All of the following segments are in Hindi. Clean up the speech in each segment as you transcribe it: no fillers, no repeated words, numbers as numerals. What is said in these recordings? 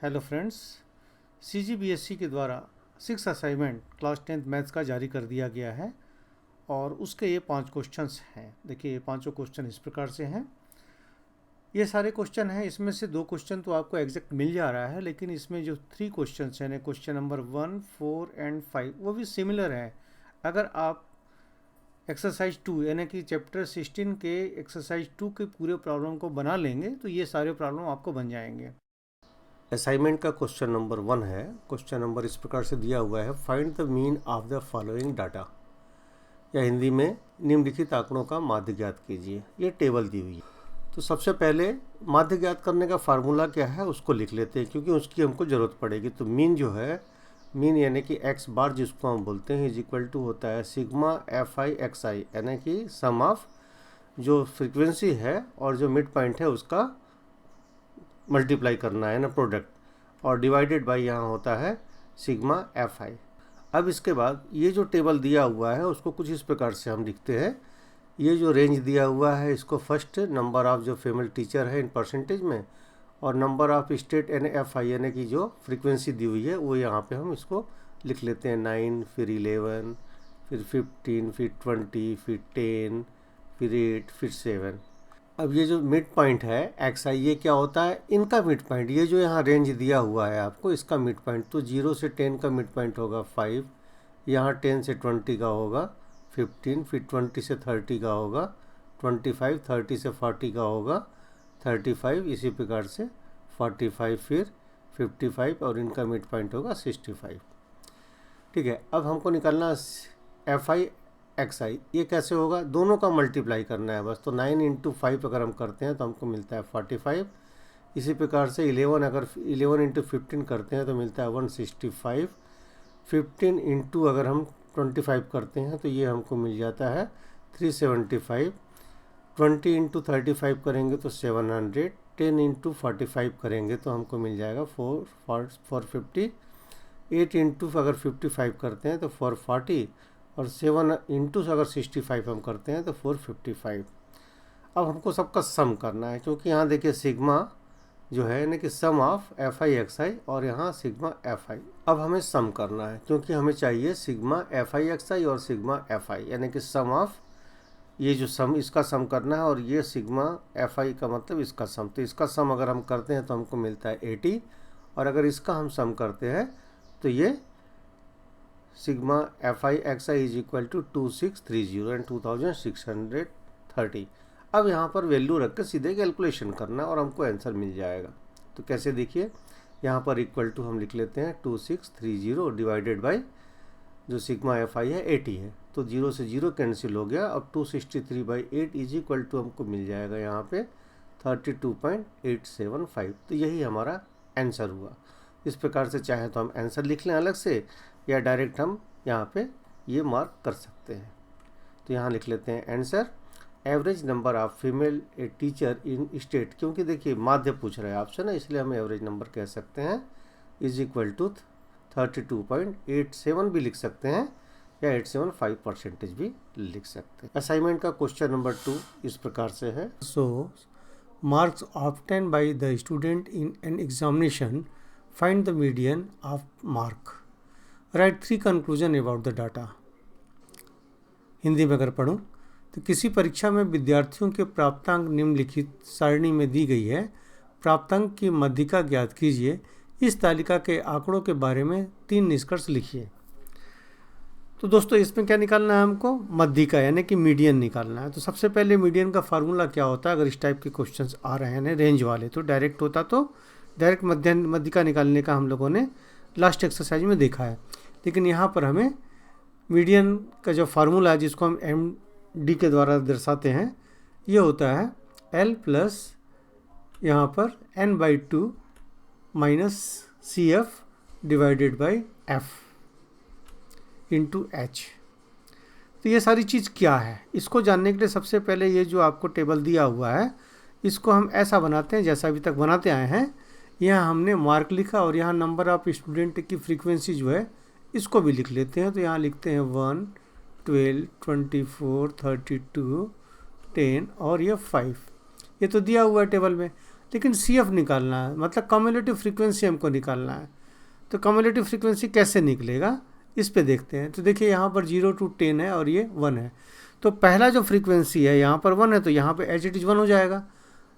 हेलो फ्रेंड्स, सीजीबीएसई के द्वारा 6 असाइनमेंट क्लास 10th मैथ्स का जारी कर दिया गया है और उसके ये 5 क्वेश्चंस हैं। देखिए, ये पांचों क्वेश्चन इस प्रकार से हैं। ये सारे क्वेश्चन हैं, इसमें से 2 क्वेश्चन तो आपको एग्जैक्ट मिल जा रहा है, लेकिन इसमें जो 3 क्वेश्चन हैं, क्वेश्चन नंबर 1, 4 एंड 5, वो भी सिमिलर है। अगर आप एक्सरसाइज 2 यानी कि चैप्टर 16 के एक्सरसाइज 2 के पूरे प्रॉब्लम को बना लेंगे तो ये सारे प्रॉब्लम आपको बन जाएंगे। असाइनमेंट का क्वेश्चन नंबर 1 है। क्वेश्चन नंबर इस प्रकार से दिया हुआ है, find the mean of the following data, या हिंदी में निम्नलिखित आंकड़ों का माध्य ज्ञात कीजिए। ये टेबल दी हुई है। तो सबसे पहले माध्य ज्ञात करने का फार्मूला क्या है उसको लिख लेते हैं, क्योंकि उसकी हमको ज़रूरत पड़ेगी। तो मीन जो है, मीन यानी कि एक्स बार जिसको हम बोलते हैं, इज इक्वल टू होता है सिग्मा एफ आई एक्स आई, यानी कि सम ऑफ जो फ्रीक्वेंसी है और जो मिड पॉइंट है उसका मल्टीप्लाई करना है ना, प्रोडक्ट, और डिवाइडेड बाय यहाँ होता है सिग्मा एफ आई। अब इसके बाद ये जो टेबल दिया हुआ है उसको कुछ इस प्रकार से हम लिखते हैं। ये जो रेंज दिया हुआ है इसको फर्स्ट नंबर ऑफ जो फीमेल टीचर है इन परसेंटेज में, और number of state N F I यानी कि जो फ्रीक्वेंसी दी हुई है वो यहाँ पे हम इसको लिख लेते हैं। 9, फिर 11, फिर 15, फिर 20, फिर 10, फिर 8, फिर 7। अब ये जो मिड पॉइंट है एक्स आई, ये क्या होता है, इनका मिड पॉइंट। ये जो यहाँ रेंज दिया हुआ है आपको, इसका मिड पॉइंट तो 0 से 10 का मिड पॉइंट होगा 5, यहाँ 10 से 20 का होगा 15, फिर 20 से 30 का होगा 25, 30 से 40 का होगा 35, इसी प्रकार से 45, फिर 55, और इनका मिड पॉइंट होगा 65। ठीक है, अब हमको निकालना एफ आई एक्स आई। ये कैसे होगा, दोनों का मल्टीप्लाई करना है बस। तो 9 इंटू 5 अगर हम करते हैं तो हमको मिलता है 45। इसी प्रकार से 11, अगर 11 इंटू 15 करते हैं तो मिलता है 165। 15 इंटू अगर हम 25 करते हैं तो ये हमको मिल जाता है 375। 20 इंटू 35 करेंगे तो 700। 10 इंटू 45 करेंगे तो हमको मिल जाएगा 450। 8 इंटू अगर 55 करते हैं तो 440, और 7 इंटू अगर 65 हम करते हैं तो 455। अब हमको सबका सम करना है, क्योंकि यहाँ देखिए सिग्मा जो है यानी कि सम ऑफ एफ आई एक्स आई, और यहाँ सिग्मा एफ आई। अब हमें सम करना है, क्योंकि हमें चाहिए सिग्मा एफ आई एक्स आई और सिग्मा एफ आई, यानी कि सम ऑफ ये जो सम, इसका सम करना है, और ये सिग्मा एफ आई का मतलब इसका सम। तो इसका सम अगर हम करते हैं तो हमको मिलता है 80, और अगर इसका हम सम करते हैं तो ये sigma F I X I is equal to 2630 and 2630। अब यहाँ पर वैल्यू रख के सीधे कैलकुलेशन करना है और हमको आंसर मिल जाएगा। तो कैसे, देखिए यहाँ पर इक्वल टू हम लिख लेते हैं 2630 डिवाइडेड बाय जो सिग्मा एफ आई है 80 है, तो 0 से 0 कैंसिल हो गया। अब 263/8 इज इक्वल टू हमको मिल जाएगा यहाँ पे 32.875। तो यही हमारा आंसर हुआ। इस प्रकार से चाहे तो हम आंसर लिख लें अलग से, या डायरेक्ट हम यहाँ पे ये मार्क कर सकते हैं। तो यहाँ लिख लेते हैं answer, average number of female a teacher in state, क्योंकि देखिए माध्य पूछ रहे हैं आपसे ना, इसलिए हम एवरेज नंबर कह सकते हैं, इज इक्वल टू 32.87 भी लिख सकते हैं, या 875% भी लिख सकते हैं। असाइनमेंट का क्वेश्चन नंबर 2 इस प्रकार से है। So, marks obtained by the student in an examination, find the median of mark. Write 3 conclusion about the data. Hindi में अगर पढ़ूँ तो किसी परीक्षा में विद्यार्थियों के प्राप्तांक निम्नलिखित सारणी में दी गई है। प्राप्तांक की मध्यिका ज्ञात कीजिए। इस तालिका के आंकड़ों के बारे में 3 निष्कर्ष लिखिए। तो दोस्तों, इसमें क्या निकालना है हमको, मध्यिका यानी कि मीडियन निकालना है। तो सबसे पहले मीडियन का फार्मूला क्या होता है, अगर इस टाइप के क्वेश्चंस आ रहे हैं रेंज वाले, तो डायरेक्ट होता तो डायरेक्ट मध्यिका निकालने का हम लोगों ने लास्ट एक्सरसाइज में देखा है। लेकिन यहाँ पर हमें मीडियन का जो फार्मूला है, जिसको हम एम डी के द्वारा दर्शाते हैं, ये होता है एल प्लस यहाँ पर n/2 minus C F divided by F into H. तो ये सारी चीज़ क्या है, इसको जानने के लिए सबसे पहले ये जो आपको टेबल दिया हुआ है, इसको हम ऐसा बनाते हैं जैसा अभी तक बनाते आए हैं। यहाँ हमने मार्क लिखा, और यहाँ नंबर ऑफ स्टूडेंट की फ्रीक्वेंसी जो है इसको भी लिख लेते हैं। तो यहाँ लिखते हैं 1, 12, 24, 32, 10 और ये 5। ये तो दिया हुआ है टेबल में। लेकिन CF निकालना है, मतलब कम्युलेटिव फ्रीक्वेंसी हमको निकालना है। तो कम्युलेटिव फ्रीक्वेंसी कैसे निकलेगा इस पे देखते हैं। तो देखिए यहाँ पर 0 to 10 है और ये 1 है। तो पहला जो फ्रीक्वेंसी है यहाँ पर 1 है, तो यहाँ पे एज इट इज़ 1 हो जाएगा।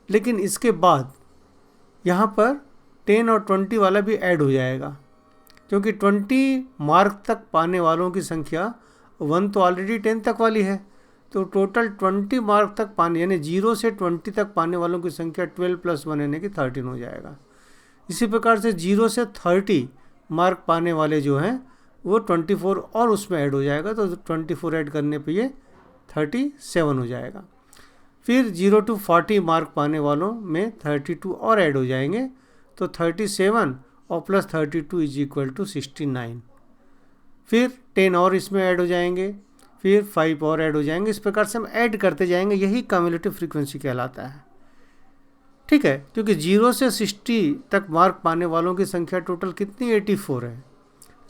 लेकिन इसके बाद यहाँ पर 10 और 20 वाला भी ऐड हो जाएगा, क्योंकि 20 मार्क तक पाने वालों की संख्या 1 तो ऑलरेडी 10 तक वाली है, तो टोटल 20 मार्क तक पाने, यानी 0 से 20 तक पाने वालों की संख्या 12 + 1 यानी कि 13 हो जाएगा। इसी प्रकार से 0 से 30 मार्क पाने वाले जो हैं वो 24 और उसमें ऐड हो जाएगा, तो 24 ऐड करने पे ये 37 हो जाएगा। फिर 0 to 40 मार्क पाने वालों में 32 और ऐड हो जाएंगे, तो 37 और प्लस 32 = 69। फिर 10 और इसमें ऐड हो जाएंगे, फिर 5 और ऐड हो जाएंगे। इस प्रकार से हम ऐड करते जाएंगे, यही कम्युलेटिव फ्रीक्वेंसी कहलाता है। ठीक है, क्योंकि 0 से 60 तक मार्क पाने वालों की संख्या टोटल कितनी 84 है।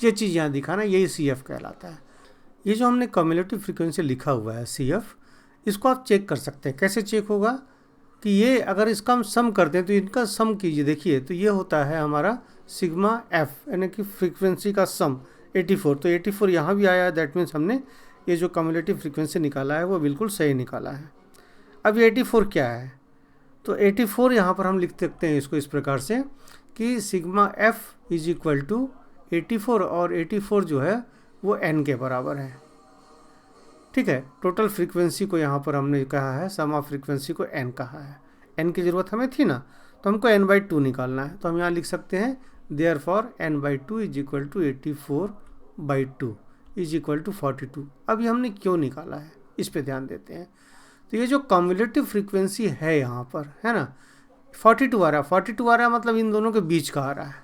ये चीज़ यहाँ दिखाना, यही CF कहलाता है। ये जो हमने कम्युलेटिव फ्रीक्वेंसी लिखा हुआ है CF, इसको आप चेक कर सकते हैं। कैसे चेक होगा कि ये अगर इसका हम सम करते हैं तो इनका सम कीजिए। देखिए तो ये होता है हमारा सिग्मा F, यानी कि फ्रीक्वेंसी का सम 84। तो 84 यहाँ भी आया है, दैट मीन्स हमने ये जो कम्युलेटिव फ्रीक्वेंसी निकाला है वो बिल्कुल सही निकाला है। अब ये 84 क्या है, तो 84 यहाँ पर हम लिख सकते हैं इसको इस प्रकार से कि सिग्मा F = 84, और 84 जो है वो n के बराबर है। ठीक है, टोटल फ्रीक्वेंसी को यहाँ पर हमने कहा है, सम ऑफ फ्रीक्वेंसी को n कहा है। n की ज़रूरत हमें थी ना, तो हमको n/2 निकालना है। तो हम यहाँ लिख सकते हैं देयरफॉर n/2 = 84/2 = 42। अब ये हमने क्यों निकाला है इस पे ध्यान देते हैं। तो ये जो कम्युलेटिव फ्रीक्वेंसी है यहाँ पर, है ना, 42 आ रहा है। 42 आ रहा है मतलब इन दोनों के बीच का आ रहा है,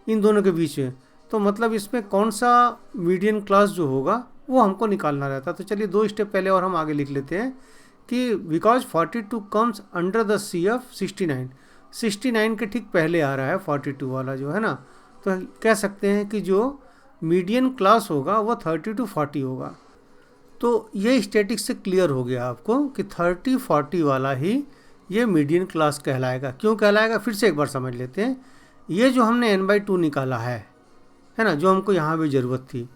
इन दोनों के बीच में। तो मतलब इसमें कौन सा मीडियन क्लास जो होगा वो हमको निकालना रहता है। तो चलिए 2 स्टेप पहले और हम आगे लिख लेते हैं कि because 42 comes under the CF 69 के ठीक पहले आ रहा है 42 वाला जो है ना। तो कह सकते हैं कि जो मीडियन क्लास होगा वो 30 to 40 होगा। तो ये स्टैटिक्स से क्लियर हो गया आपको कि 30-40 वाला ही ये मीडियन क्लास कहलाएगा। क्यों कहलाएगा, फिर से एक बार समझ लेते हैं। ये जो हमने n/2 निकाला है ना, जो हमको यहाँ भी ज़रूरत थी,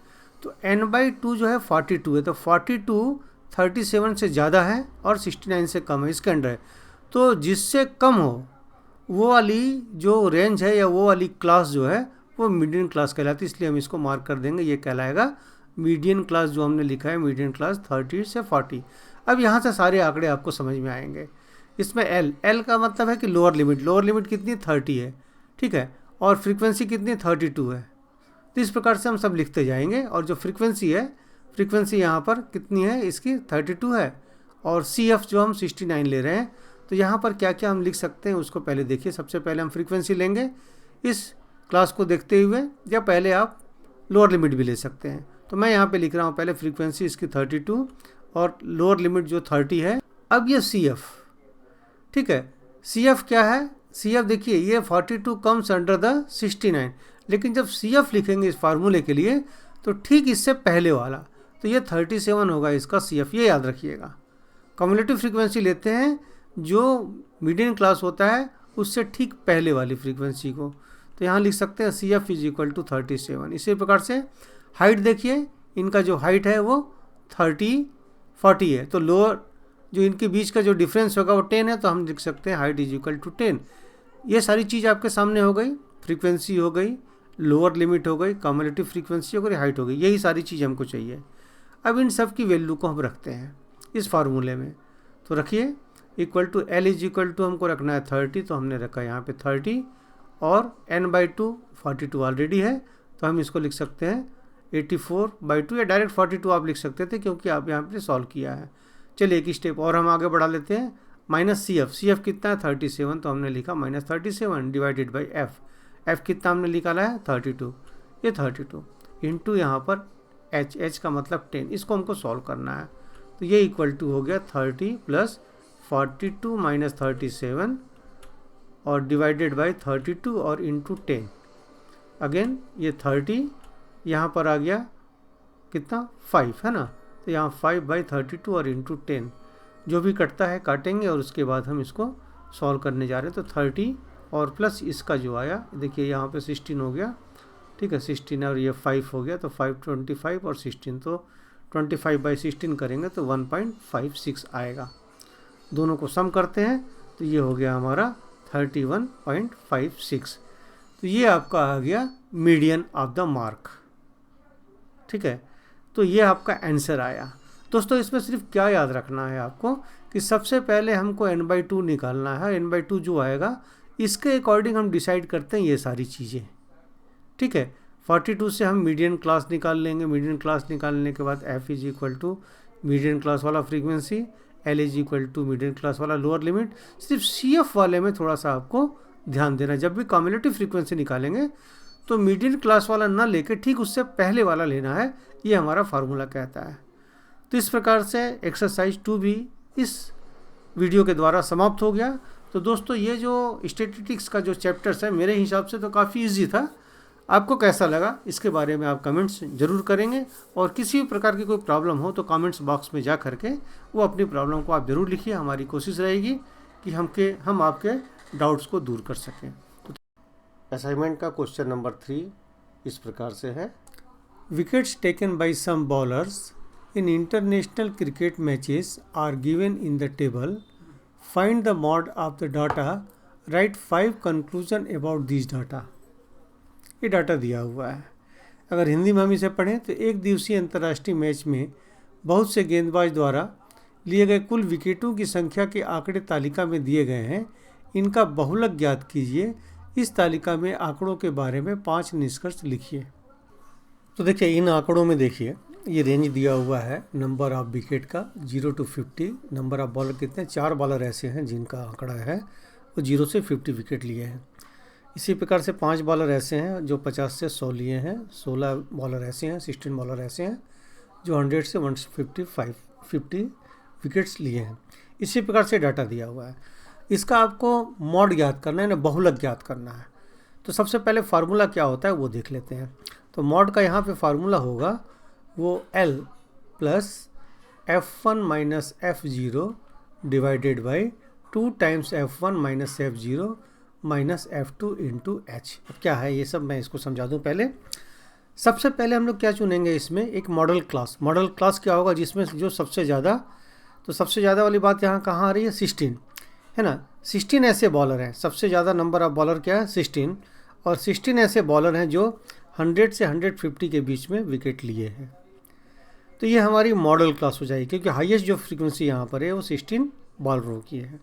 तो n/2 जो है 42 है। तो 42 37 से ज़्यादा है और 69 से कम है, इसके अंडर है। तो जिससे कम हो वो वाली जो रेंज है या वो वाली क्लास जो है वो मीडियन क्लास कहलाती है। इसलिए हम इसको मार्क कर देंगे, ये कहलाएगा मीडियन क्लास। जो हमने लिखा है मीडियन क्लास 30 से 40। अब यहाँ से सारे आंकड़े आपको समझ में आएंगे। इसमें L का मतलब है कि लोअर लिमिट कितनी 30 है, ठीक है, और फ्रीक्वेंसी कितनी 32 है। तो इस प्रकार से हम सब लिखते जाएंगे। और जो फ्रीक्वेंसी यहाँ पर कितनी है, इसकी 32 है, और CF जो हम 69 ले रहे हैं। तो यहाँ पर क्या क्या हम लिख सकते हैं उसको पहले देखिए। सबसे पहले हम फ्रीक्वेंसी लेंगे इस क्लास को देखते हुए, या पहले आप लोअर लिमिट भी ले सकते हैं। तो मैं यहाँ पे लिख रहा हूँ पहले फ्रीक्वेंसी इसकी 32 और लोअर लिमिट जो 30 है। अब ये CF, ठीक है, CF क्या है, CF देखिए ये 42 कम्स अंडर द 69। लेकिन जब CF लिखेंगे इस फार्मूले के लिए तो ठीक इससे पहले वाला, तो ये 37 होगा इसका CF, ये याद रखिएगा। कम्युलेटिव फ्रीक्वेंसी लेते हैं जो मीडियन क्लास होता है उससे ठीक पहले वाली फ्रीक्वेंसी को। तो यहाँ लिख सकते हैं CF = 37। इसी प्रकार से हाइट देखिए, इनका जो हाइट है वो 30-40 है। तो लोअर जो इनके बीच का जो डिफरेंस होगा वो 10 है। तो हम लिख सकते हैं हाइट = 10। ये सारी चीज़ आपके सामने हो गई। फ्रीक्वेंसी हो गई, लोअर लिमिट हो गई, कम्युलेटिव फ्रीक्वेंसी हो गई, हाइट हो गई। यही सारी चीज़ हमको चाहिए। अब इन सब की वैल्यू को हम रखते हैं इस फार्मूले में। तो रखिए L हमको रखना है 30। तो हमने रखा यहाँ पे 30, और n/2 42 ऑलरेडी है। तो हम इसको लिख सकते हैं 84/2, या डायरेक्ट 42 आप लिख सकते थे क्योंकि आप यहाँ पे सॉल्व किया है। चलिए एक स्टेप और हम आगे बढ़ा लेते हैं। माइनस CF कितना है 37। तो हमने लिखा -37 डिवाइडेड बाई F कितना हमने निकाला है 32। ये 32 इंटू यहाँ पर H का मतलब 10। इसको हमको सॉल्व करना है। तो ये = हो गया 30 + 42 - 37 और डिवाइडेड बाई 32 और इंटू 10। अगेन ये 30 यहाँ पर आ गया कितना 5 है ना। तो यहाँ 5/32 और इंटू 10 जो भी कटता है काटेंगे, और उसके बाद हम इसको सॉल्व करने जा रहे हैं। तो 30 और प्लस इसका जो आया, देखिए यहाँ पे 16 हो गया, ठीक है, 16 और ये 5 हो गया, तो 5 25 और 16, तो 25/16 करेंगे तो 1.56 आएगा। दोनों को सम करते हैं तो ये हो गया हमारा 31.56। तो ये आपका आ गया मीडियन ऑफ द मार्क, ठीक है। तो ये आपका आंसर आया। दोस्तों इसमें सिर्फ क्या याद रखना है आपको कि सबसे पहले हमको n/2 निकालना है। n/2 जो आएगा इसके अकॉर्डिंग हम डिसाइड करते हैं ये सारी चीज़ें, ठीक है। 42 से हम मीडियन क्लास निकाल लेंगे। मीडियन क्लास निकालने के बाद f is equal to median class वाला frequency, l is equal to median class वाला लोअर लिमिट। सिर्फ CF वाले में थोड़ा सा आपको ध्यान देना, जब भी कम्युलेटिव फ्रीक्वेंसी निकालेंगे तो मीडियन क्लास वाला ना लेके ठीक उससे पहले वाला लेना है, ये हमारा फार्मूला कहता है। तो इस प्रकार से एक्सरसाइज 2 भी इस वीडियो के द्वारा समाप्त हो गया। तो दोस्तों ये जो स्टैटिस्टिक्स का जो चैप्टर्स है मेरे हिसाब से तो काफ़ी इजी था। आपको कैसा लगा इसके बारे में आप कमेंट्स ज़रूर करेंगे, और किसी भी प्रकार की कोई प्रॉब्लम हो तो कमेंट्स बॉक्स में जा करके वो अपनी प्रॉब्लम को आप ज़रूर लिखिए। हमारी कोशिश रहेगी कि हम आपके डाउट्स को दूर कर सकें। असाइनमेंट का क्वेश्चन नंबर 3 इस प्रकार से है। Wickets taken by some bowlers in international cricket matches are given in the table. Find the mod of the data. Write 5 conclusion about these data. ये डाटा दिया हुआ है। अगर हिंदी में हम इसे पढ़ें तो एक दिवसीय अंतर्राष्ट्रीय मैच में बहुत से गेंदबाज द्वारा लिए गए कुल विकेटों की संख्या के आंकड़े तालिका में दिए गए हैं। इनका बहुलक ज्ञात कीजिए। इस तालिका में आंकड़ों के बारे में 5 निष्कर्ष लिखिए। तो देखिए इन आंकड़ों में देखिए ये रेंज दिया हुआ है नंबर ऑफ विकेट का 0 to 50। नंबर ऑफ बॉलर कितने, 4 बॉलर ऐसे हैं जिनका आंकड़ा है वो 0 से 50 विकेट लिए हैं। इसी प्रकार से 5 बॉलर ऐसे हैं जो 50 से 100 लिए हैं। 16 बॉलर ऐसे हैं, 16 बॉलर ऐसे हैं जो 100 से 150 विकेट्स लिए हैं। इसी प्रकार से डाटा दिया हुआ है। इसका आपको मॉड ज्ञात करना है ना, बहुलक ज्ञात करना है। तो सबसे पहले फार्मूला क्या होता है वो देख लेते हैं। तो मॉड का यहाँ पे फार्मूला होगा वो L plus F1 minus F0 divided by 2 times F1 minus F0 minus F2 into H। अब क्या है ये सब मैं इसको समझा दूँ। पहले सबसे पहले हम लोग क्या चुनेंगे, इसमें एक मॉडल क्लास। मॉडल क्लास क्या होगा, जिसमें जो सबसे ज़्यादा, तो सबसे ज़्यादा वाली बात यहाँ कहाँ आ रही है, 16 है ना। 16 ऐसे बॉलर हैं, सबसे ज़्यादा नंबर ऑफ बॉलर क्या है 16, और 16 ऐसे बॉलर हैं जो 100 से 150 के बीच में विकेट लिए हैं। तो ये हमारी मॉडल क्लास हो जाएगी, क्योंकि हाईएस्ट जो फ्रीक्वेंसी यहाँ पर है वो 16 बॉलरों की है,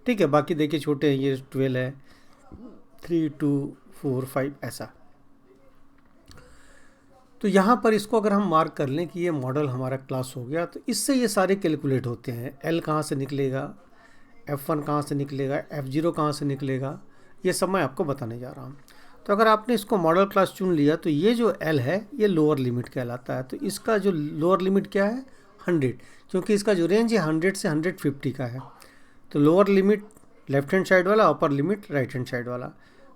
ठीक है। बाकी देखिए छोटे हैं, ये 12 है, 3 2 4 5 ऐसा। तो यहाँ पर इसको अगर हम मार्क कर लें कि ये मॉडल हमारा क्लास हो गया, तो इससे ये सारे कैलकुलेट होते हैं। L कहाँ से निकलेगा, F1 कहाँ से निकलेगा, F0 कहाँ से निकलेगा, ये सब मैं आपको बताने जा रहा हूँ। तो अगर आपने इसको मॉडल क्लास चुन लिया तो ये जो L है ये लोअर लिमिट कहलाता है। तो इसका जो लोअर लिमिट क्या है 100, क्योंकि इसका जो रेंज है 100 से 150 का है। तो lower limit left hand side वाला, upper limit right hand side वाला।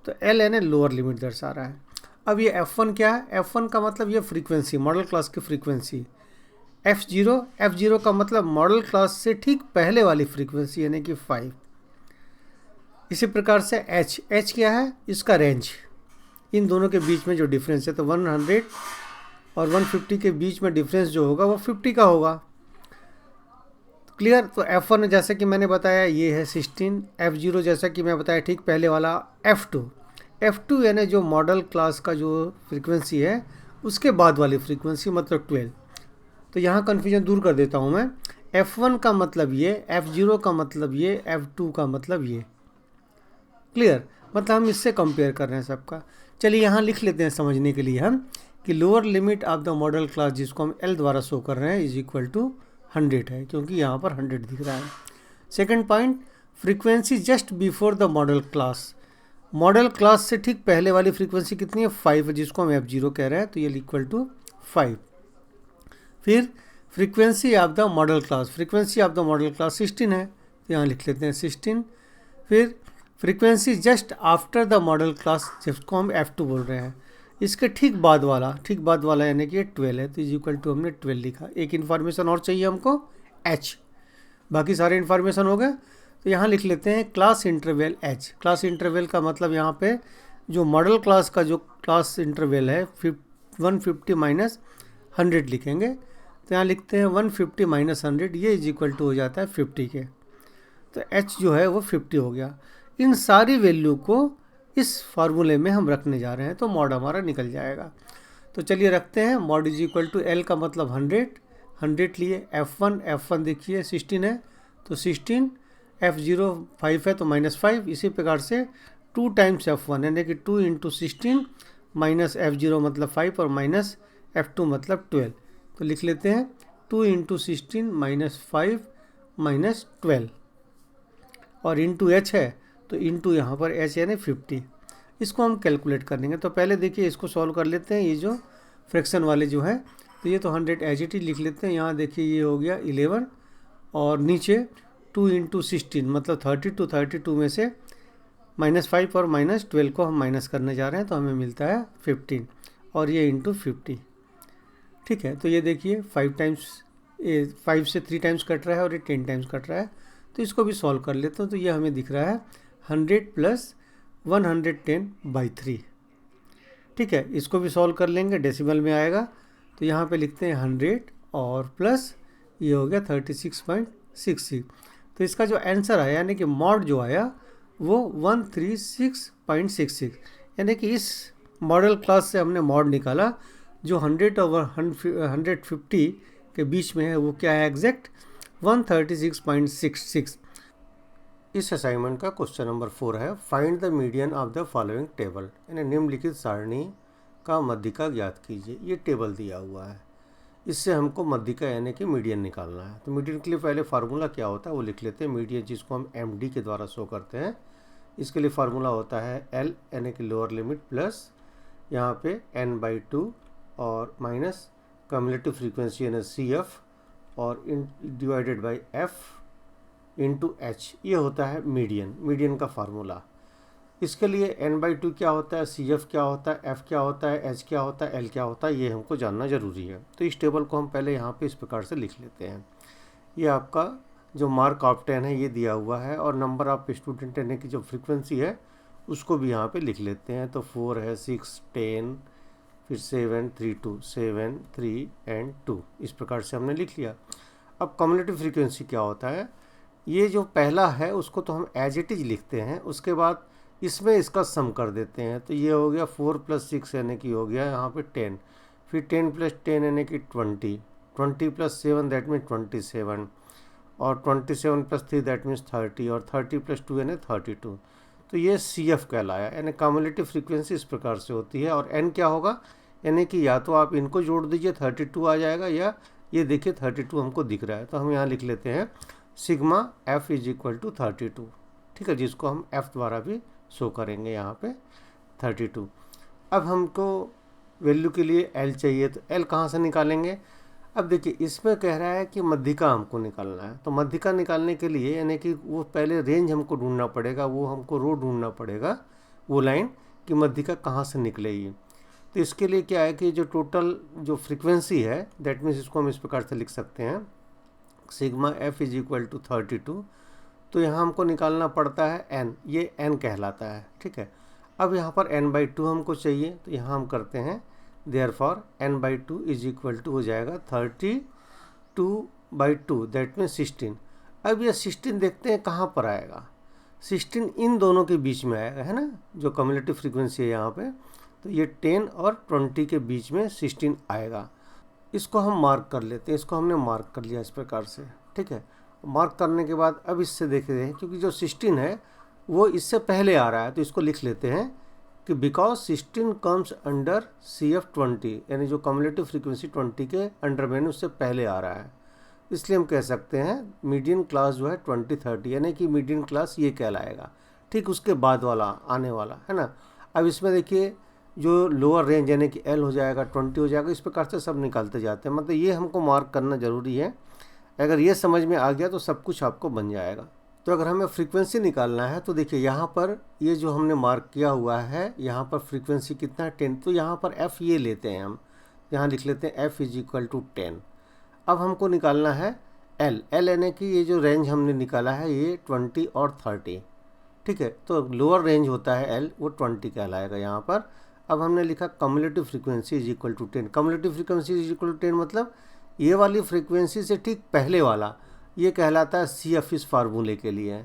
तो L यानी लोअर लिमिट दर्शा रहा है। अब ये F1 क्या है, F1 का मतलब ये फ्रीक्वेंसी, मॉडल क्लास की फ्रीक्वेंसी। F0 का मतलब मॉडल क्लास से ठीक पहले वाली फ्रीक्वेंसी यानी कि 5। इसी प्रकार से H क्या है, इसका रेंज, इन दोनों के बीच में जो डिफरेंस है। तो 100 और 150 के बीच में डिफरेंस जो होगा वो 50 का होगा। क्लियर। तो F1 जैसा कि मैंने बताया ये है 16, F0 जैसा कि मैं बताया ठीक पहले वाला F2 यानी जो मॉडल क्लास का जो फ्रीक्वेंसी है उसके बाद वाली फ्रीक्वेंसी मतलब 12। तो यहाँ कन्फ्यूजन दूर कर देता हूँ मैं। F1 का मतलब ये, F0 का मतलब ये, F2 का मतलब ये। क्लियर, मतलब हम इससे कंपेयर कर रहे हैं सबका। चलिए यहाँ लिख लेते हैं समझने के लिए हम कि lower limit of the modal class, जिसको हम L द्वारा शो कर रहे हैं, इज इक्वल टू 100 है, क्योंकि यहाँ पर 100 दिख रहा है। Second point, frequency just before the modal class. Model class से ठीक पहले वाली फ्रीक्वेंसी कितनी है 5, जिसको हम F0 कह रहे हैं, तो ये इक्वल टू 5। फिर frequency of the modal class, frequency of the modal class 16 है, तो यहाँ लिख लेते हैं 16। फिर frequency just after the modal class, जिसको हम F2 बोल रहे हैं, इसके ठीक बाद वाला यानी कि 12 है, तो इज इक्वल टू हमने 12 लिखा। एक इन्फॉर्मेशन और चाहिए हमको H, बाकी सारे इन्फॉर्मेशन हो गए। तो यहाँ लिख लेते हैं class interval h। Class interval का मतलब यहाँ पे जो मॉडल क्लास का जो क्लास इंटरवल है 150 माइनस 100 लिखेंगे। तो यहाँ लिखते हैं 150 माइनस 100, ये इज इक्वल टू हो जाता है 50 के। तो h जो है वो 50 हो गया। इन सारी वैल्यू को इस फार्मूले में हम रखने जा रहे हैं, तो मॉड हमारा निकल जाएगा। तो चलिए रखते हैं। Mode is equal to L का मतलब 100 लिए। F1 देखिए 16 है तो 16, F0 5 है तो -5। इसी प्रकार से 2 टाइम्स F1 यानी कि 2 इंटू 16 माइनस F0 मतलब 5 और माइनस F2 मतलब 12। तो लिख लेते हैं 2 इंटू 16 माइनस 5 माइनस 12 और इंटू h है तो इंटू यहाँ पर h यानी 50। इसको हम कैलकुलेट कर लेंगे। तो पहले देखिए इसको सॉल्व कर लेते हैं। ये जो फ्रैक्शन वाले जो है तो ये तो 100 एज इट इज लिख लेते हैं। यहाँ देखिए ये हो गया 11 और नीचे 2 इंटू 16 मतलब 32 में से -5 और -12 को हम माइनस करने जा रहे हैं तो हमें मिलता है 15 और ये इंटू 50। ठीक है, तो ये देखिए 5 से 3 टाइम्स कट रहा है और ये 10 टाइम्स कट रहा है। तो इसको भी सॉल्व कर लेते हैं। तो ये हमें दिख रहा है 100 प्लस 110/3। ठीक है, इसको भी सॉल्व कर लेंगे, डेसिमल में आएगा। तो यहाँ पे लिखते हैं 100 और प्लस ये हो गया 36.66। तो इसका जो आंसर आया यानी कि मॉड जो आया वो 136.66, यानी कि इस मॉडल क्लास से हमने मॉड निकाला जो 100 और 150 के बीच में है। वो क्या है एग्जैक्ट 136.66। इस असाइनमेंट का क्वेश्चन नंबर 4 है find the median of the following table, यानी निम्नलिखित सारणी का मध्यिका ज्ञात कीजिए। ये टेबल दिया हुआ है, इससे हमको मध्यिका यानी कि मीडियन निकालना है। तो मीडियन के लिए पहले फार्मूला क्या होता है वो लिख लेते हैं। मीडियन जिसको हम MD के द्वारा शो करते हैं, इसके लिए फार्मूला होता है L यानी कि लोअर लिमिट प्लस यहाँ पे n/2 और माइनस कम्युलेटिव फ्रीक्वेंसी यानी CF और divided by F into H। ये होता है मीडियन का फार्मूला। इसके लिए n/2 क्या होता है, CF क्या होता है, F क्या होता है, H क्या होता है, L क्या होता है, ये हमको जानना ज़रूरी है। तो इस टेबल को हम पहले यहाँ पे इस प्रकार से लिख लेते हैं। ये आपका जो मार्क ऑफ 10 है ये दिया हुआ है और नंबर ऑफ स्टूडेंट यानी कि जो फ्रीक्वेंसी है उसको भी यहाँ पे लिख लेते हैं। तो 4 है, 6, 10, फिर 7, 3, 2, 7, 3 एंड 2, इस प्रकार से हमने लिख लिया। अब कम्युलेटिव फ्रीक्वेंसी क्या होता है, ये जो पहला है उसको तो हम एज इट इज लिखते हैं, उसके बाद इसमें इसका सम कर देते हैं। तो ये हो गया 4 + 6 यानी कि हो गया यहाँ पे 10, फिर 10 + 10 यानी कि 20, 20 + 7 दैट मीन्स 27 और 27 + 3 दैट मीन्स 30 और 30 + 2 यानी 32। तो ये CF कहलाया, यानी कम्युलेटिव फ्रीक्वेंसी इस प्रकार से होती है। और N क्या होगा, यानी कि या तो आप इनको जोड़ दीजिए 32 आ जाएगा, या ये देखिए 32 हमको दिख रहा है तो हम यहाँ लिख लेते हैं sigma F is equal to 32। ठीक है, जिसको हम F द्वारा भी शो करेंगे यहाँ पे 32। अब हमको वैल्यू के लिए L चाहिए, तो L कहाँ से निकालेंगे। अब देखिए इसमें कह रहा है कि मध्यिका हमको निकालना है। तो मध्यिका निकालने के लिए यानी कि वो पहले रेंज हमको ढूंढना पड़ेगा, वो हमको रो ढूंढना पड़ेगा, वो लाइन कि मध्यिका कहाँ से निकलेगी। तो इसके लिए क्या है कि जो टोटल जो फ्रीक्वेंसी है दैट मीन्स इसको हम इस प्रकार से लिख सकते हैं sigma F is equal to 32। तो यहाँ हमको निकालना पड़ता है N, ये N कहलाता है। ठीक है, अब यहाँ पर n/2 हमको चाहिए, तो यहाँ हम करते हैं therefore n/2 is equal to हो जाएगा 32/2 दैट मीन 16। अब ये 16 देखते हैं कहाँ पर आएगा, 16 इन दोनों के बीच में आएगा, है ना, जो कम्युलेटिव फ्रीक्वेंसी है यहाँ पे। तो ये 10 और 20 के बीच में 16 आएगा। इसको हम मार्क कर लेते हैं, इसको हमने मार्क कर लिया इस प्रकार से। ठीक है, मार्क करने के बाद अब इससे देखते हैं क्योंकि जो 16 है वो इससे पहले आ रहा है, तो इसको लिख लेते हैं कि बिकॉज 16 कम्स अंडर CF 20, यानी जो कम्युलेटिव फ्रीक्वेंसी 20 के अंडर में उससे पहले आ रहा है, इसलिए हम कह सकते हैं मीडियन क्लास जो है 2030, यानी कि मीडियन क्लास ये कहलाएगा। ठीक उसके बाद वाला आने वाला है ना। अब इसमें देखिए जो लोअर रेंज यानी कि L हो जाएगा, 20 हो जाएगा, इस प्रकार से सब निकालते जाते हैं। मतलब ये हमको मार्क करना ज़रूरी है। अगर ये समझ में आ गया तो सब कुछ आपको बन जाएगा। तो अगर हमें फ्रीक्वेंसी निकालना है तो देखिए यहाँ पर ये जो हमने मार्क किया हुआ है यहाँ पर फ्रीक्वेंसी कितना है 10, तो यहाँ पर F ये लेते हैं हम, यहाँ लिख लेते हैं F इज इक्वल टू 10। अब हमको निकालना है एल यानी कि ये जो रेंज हमने निकाला है ये 20 और 30, ठीक है। तो लोअर रेंज होता है एल, वो 20 कहलाएगा यहाँ पर। अब हमने लिखा cumulative frequency is equal to 10। Cumulative frequency is equal to 10 मतलब ये वाली फ्रीक्वेंसी से ठीक पहले वाला, ये कहलाता है सी एफ इस फार्मूले के लिए।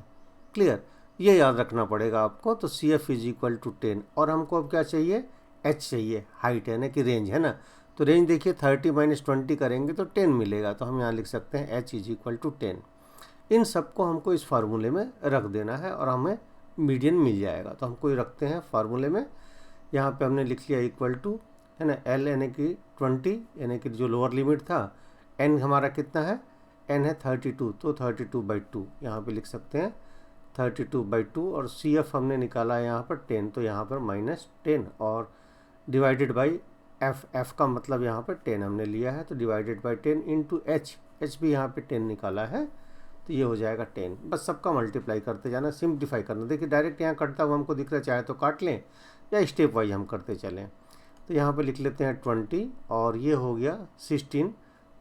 क्लियर, ये याद रखना पड़ेगा आपको। तो C F is equal to 10 और हमको अब क्या चाहिए, एच चाहिए, हाइट है ना कि रेंज है ना। तो रेंज देखिए 30 माइनस 20 करेंगे तो 10 मिलेगा। तो हम यहाँ लिख सकते हैं एच इज इक्वल टू 10। इन सबको हमको इस फार्मूले में रख देना है और हमें मीडियन मिल जाएगा। तो हमको ये रखते हैं फार्मूले में। यहाँ पे हमने लिख लिया इक्वल टू, है ना, एल यानी कि 20 यानी कि जो लोअर लिमिट था। एन हमारा कितना है, एन है 32, तो 32/2 यहाँ पे लिख सकते हैं 32/2। और सी एफ हमने निकाला है यहाँ पर 10, तो यहाँ पर -10 और डिवाइडेड बाई एफ का मतलब यहाँ पर 10 हमने लिया है, तो डिवाइडेड बाई 10 इंटू एच भी यहाँ पे 10 निकाला है, तो ये हो जाएगा 10। बस सबका मल्टीप्लाई करते जाना, सिंप्लीफाई करना। देखिए डायरेक्ट यहाँ कटता हुआ हमको दिख रहा है, चाहे तो काट लें या स्टेप वाइज हम करते चलें। तो यहाँ पे लिख लेते हैं 20 और ये हो गया 16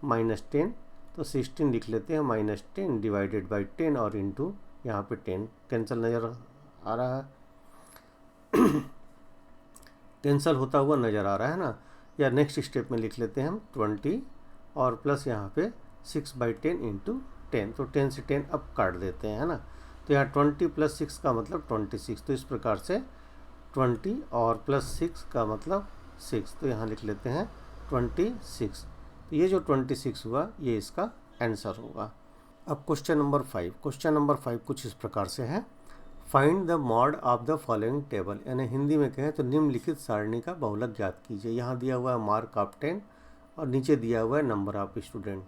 माइनस 10, तो 16 लिख लेते हैं -10 डिवाइडेड बाई 10 और इंटू यहाँ पे 10। कैंसिल नज़र आ रहा है कैंसिल होता हुआ नज़र आ रहा है ना। या नेक्स्ट स्टेप में लिख लेते हैं हम 20 और प्लस यहाँ पे 6/10 इंटू 10, तो 10 से 10 अब काट देते हैं, है ना। तो यहाँ 20 + 6 का मतलब 26, तो इस प्रकार से 20 और प्लस 6 का मतलब 6, तो यहाँ लिख लेते हैं 26। तो ये जो 26 हुआ ये इसका आंसर होगा। अब क्वेश्चन नंबर 5। क्वेश्चन नंबर 5 कुछ इस प्रकार से है, find the mod of the following table, यानी हिंदी में कहें तो निम्नलिखित सारणी का बहुलक ज्ञात कीजिए। यहाँ दिया हुआ है मार्क ऑफ 10 और नीचे दिया हुआ है नंबर ऑफ स्टूडेंट।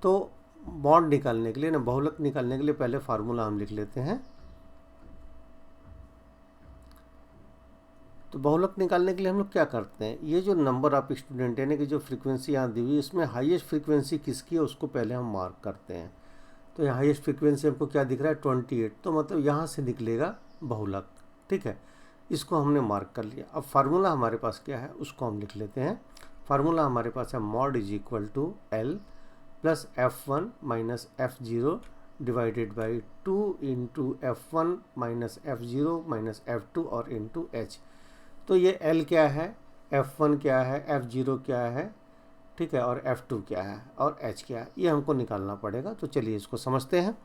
तो मॉड निकालने के लिए ना, बहुलक निकालने के लिए पहले फार्मूला हम लिख लेते हैं। तो बहुलक निकालने के लिए हम लोग क्या करते हैं, ये जो नंबर ऑफ स्टूडेंट यानी कि जो फ्रीक्वेंसी यहाँ दी हुई है इसमें हाईएस्ट फ्रीक्वेंसी किसकी है उसको पहले हम मार्क करते हैं। तो यहाँ हाईएस्ट फ्रीक्वेंसी हमको क्या दिख रहा है 28, तो मतलब यहाँ से निकलेगा बहुलक, ठीक है। इसको हमने मार्क कर लिया। अब फार्मूला हमारे पास क्या है उसको हम लिख लेते हैं। फार्मूला हमारे पास है mode is equal to L plus F1 minus F0 divided by 2 into F1 minus F0 minus F2 और इंटू H। तो ये L क्या है, F1 क्या है, F0 क्या है, ठीक है, और F2 क्या है और H क्या है, ये हमको निकालना पड़ेगा। तो चलिए इसको समझते हैं।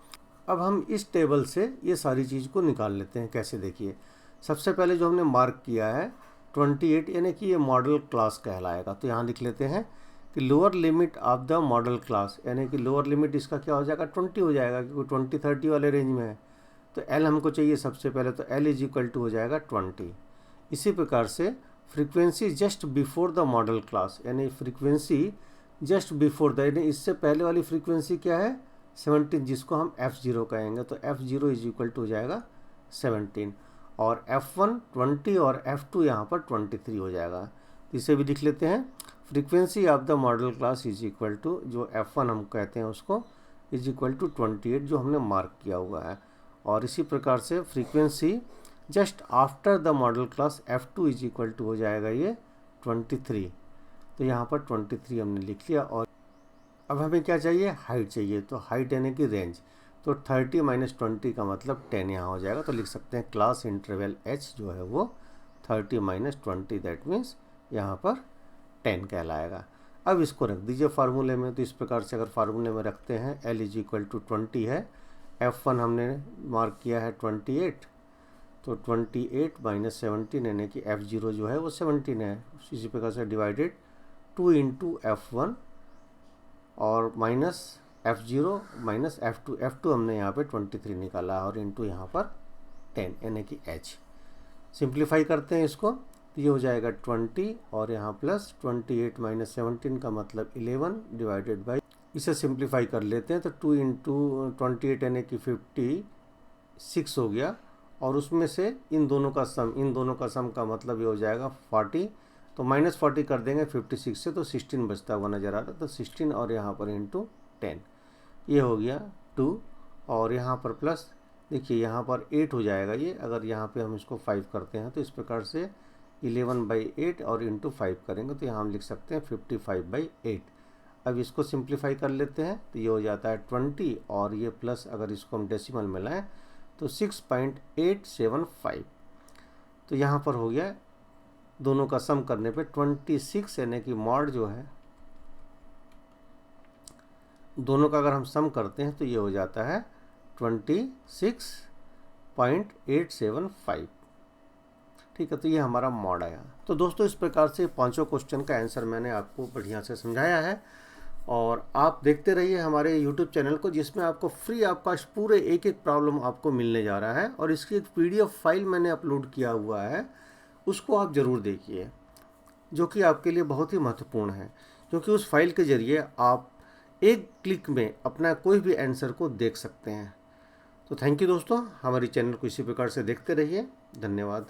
अब हम इस टेबल से ये सारी चीज़ को निकाल लेते हैं। कैसे, देखिए सबसे पहले जो हमने मार्क किया है 28 यानी कि ये मॉडल क्लास कहलाएगा। तो यहाँ लिख लेते हैं कि lower limit of the modal class, यानी कि लोअर लिमिट इसका क्या हो जाएगा 20 हो जाएगा, क्योंकि 20-30 वाले रेंज में है। तो L हमको चाहिए सबसे पहले, तो L इज इक्वल टू हो जाएगा 20। इसी प्रकार से frequency just before the modal class, यानी फ्रीक्वेंसी जस्ट बिफोर द, यानी इससे पहले वाली फ्रीक्वेंसी क्या है 17, जिसको हम F0 कहेंगे। तो F0 इज इक्वल टू हो जाएगा 17 और F1 20 और F2 यहाँ पर 23 हो जाएगा। तो इसे भी लिख लेते हैं, frequency of the modal class is equal to, जो F1 हम कहते हैं उसको, इज इक्वल टू 28 जो हमने मार्क किया हुआ है। और इसी प्रकार से frequency just after the modal class F2 is equal to हो जाएगा ये 23। तो यहाँ पर 23 हमने लिख लिया। और अब हमें क्या चाहिए, हाइट चाहिए। तो हाइट यानी कि रेंज, तो 30 माइनस 20 का मतलब 10 यहाँ हो जाएगा। तो लिख सकते हैं क्लास इंटरवल H जो है वो 30 माइनस 20, दैट मीन्स यहाँ पर 10 कहलाएगा। अब इसको रख दीजिए फार्मूले में। तो इस प्रकार से अगर फार्मूले में रखते हैं, L इज इक्वल टू 20 है, F1 हमने मार्क किया है 28, तो 28 माइनस 17 यानी कि F0 जो है वो 17 है। इसी प्रकार से डिवाइडेड 2 इंटू F1 और माइनस F0 माइनस F2 हमने यहाँ पे 23 निकाला और इंटू यहाँ पर 10 यानी कि H। सिंप्लीफाई करते हैं इसको, तो ये हो जाएगा 20 और यहाँ प्लस 28 माइनस 17 का मतलब 11 डिवाइडेड बाई, इसे सिंप्लीफाई कर लेते हैं। तो 2 इंटू 28 यानी कि 56 हो गया और उसमें से इन दोनों का सम का मतलब ये हो जाएगा 40। तो -40 कर देंगे 56 से, तो 16 बचता हुआ नज़र आ रहा है। तो 16 और यहाँ पर इंटू 10, ये हो गया 2 और यहाँ पर प्लस, देखिए यहाँ पर 8 हो जाएगा ये। अगर यहाँ पे हम इसको 5 करते हैं तो इस प्रकार से 11/8 और इंटू 5 करेंगे तो यहाँ हम लिख सकते हैं 55/8। अब इसको सिंप्लीफाई कर लेते हैं तो ये हो जाता है 20 और ये प्लस अगर इसको हम डेसिमल में लाएं तो 6.875। तो यहाँ पर हो गया दोनों का सम करने पे 26 यानी कि मॉड जो है दोनों का अगर हम सम करते हैं तो ये हो जाता है 26.875। ठीक है, तो ये हमारा मॉड आया। तो दोस्तों इस प्रकार से पांचों क्वेश्चन का आंसर मैंने आपको बढ़िया से समझाया है और आप देखते रहिए हमारे YouTube चैनल को, जिसमें आपको फ्री आपका पूरे एक एक प्रॉब्लम आपको मिलने जा रहा है और इसकी एक PDF फाइल मैंने अपलोड किया हुआ है, उसको आप ज़रूर देखिए, जो कि आपके लिए बहुत ही महत्वपूर्ण है, क्योंकि उस फाइल के ज़रिए आप एक क्लिक में अपना कोई भी आंसर को देख सकते हैं। तो थैंक यू दोस्तों, हमारी चैनल को इसी प्रकार से देखते रहिए। धन्यवाद।